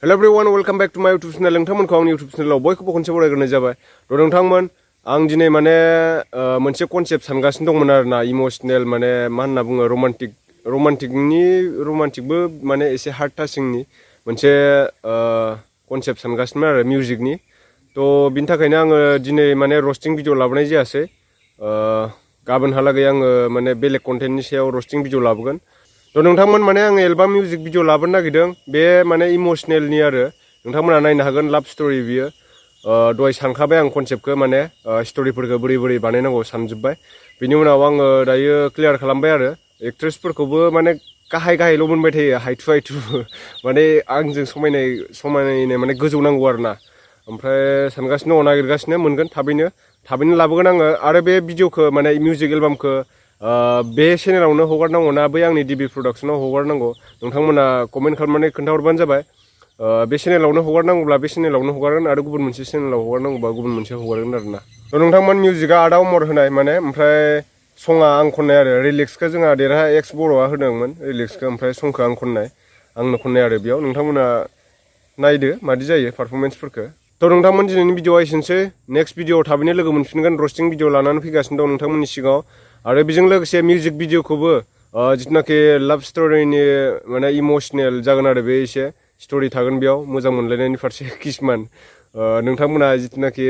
Hello everyone, welcome back to my YouTube channel. नोंथांमोनखौ आंनि YouTube channel आव बयखौबो खनसे बरायग्रोनाय जाबाय। नोंथांमोन आं दिनै माने मोनसे कनसेप्ट सानगासिनो दंमोन आरोना इमोशनेल माने मा होनना बुङो रोमान्टिकबो माने एसे हार्ट टाचिंनि मोनसे कनसेप्ट सानगासिनो आरो मिउजिकनि। तो बिनि थाखायनो आङो दिनै माने रस्टिं भिडिअ लाबोनाय जायासै। गाबोनहालागै आङो माने बेलेग कन्टेन्टनि सायाव रस्टिं भिडिअ लाबोगोन। तो नोंथांमोन माने आङो एलबाम मिउजिक भिडिअ लाबोनो नागिरदों बे माने इमोशनेलनि आरो नोंथांमोना नायनो हागोन लाभ स्टोरी बियो। दहाय सानखाबाय आं कनसेप्टखौ माने स्टोरीफोरखौ बोरै बानायनांगौ सानजोब्बाय। बिनि उनाव आङो दायो क्लियार खालामबाय आरो एक्ट्रेसफोरखौबो माने गाहायल' मोनबाय थायो हायथु माने आंजों समायनाय माने गोजौ नांगौ आरोना। ओमफ्राय सानगासिनो दङ नागिरगासिनो मोनगोन थाबैनो लाबोगोन आङो। आरो बे भिडिअखौ माने मिउजिक एलबामखौ बे चेनेलावनो हगारनांगौ ना बै आंनि डिबि प्रडाक्सनाव हगारनांगौ नोंथांमोना कमेन्ट खालामनानै खोन्थाहरबानो जाबाय। बे चेनेलावनो हगारनांगौब्ला बे चेनेलावनो हगारगोन आरो गुबुन मोनसे चेनेलाव हगारनांगौबा गुबुन मोनसेयाव हगारगोन आरोना। नोंथांमोन मिउजिकआ आदा अमर होनाय माने ओमफ्राय सङा आं खननाय आरो रिलिक्सखौ जोंहा देरहा एक्स बर'आ होदोंमोन रिलिक्सखौ ओमफ्राय संखौ आंनो खननाय आरो बेयाव नोंथांमोना नायदो मादि जायो पारफरमेन्सफोरखौ। तो नोंथांमोन दिनैनि भिडिअआ एसेनोसै। नेक्स्ट भिडिअआव थाबैनो लोगो मोनफिनगोन रस्टिं भिडिअ लानानै फैगासिनो दं नोंथांमोननि सिगाङाव। आरो बेजों लोगोसे मिउजिक भिडिअखौबो जिथुनाखि लाभ स्टोरीनि माने इमोशनेल जागोन आरो बे एसे स्टोरी थागोन बेयाव मोजां मोनलायनायनि फारसे किसुमान नोंथांमोना जिथुनाखि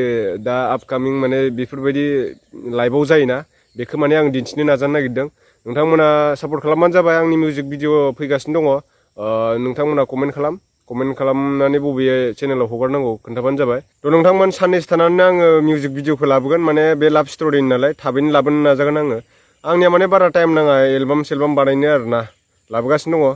दा आपकामिं माने बेफोरबायदि लाइभआव जायोना बेखौ माने आं दिन्थिनो नाजानो नागिरदों। नोंथांमोना सापर्ट खालामबानो जाबाय। आंनि मिउजिक भिडिअ फैगासिनो दङ। नोंथांमोना कमेन्ट खालामनानै बबे चेनेलाव हगारनांगौ खोन्थाबानो जाबाय। तो नोंथांमोन साननैसो थानानै आङो मिउजिक भिडिअखौ लाबोगोन माने बे लाभ स्टोरीनि नालाय थाबैनो लाबोनो नाजागोन आङो। आंनिया माने बारा टाइम नाङा एलबाम सेलबाम बानायनो आरोना लाबोगासिनो दङ।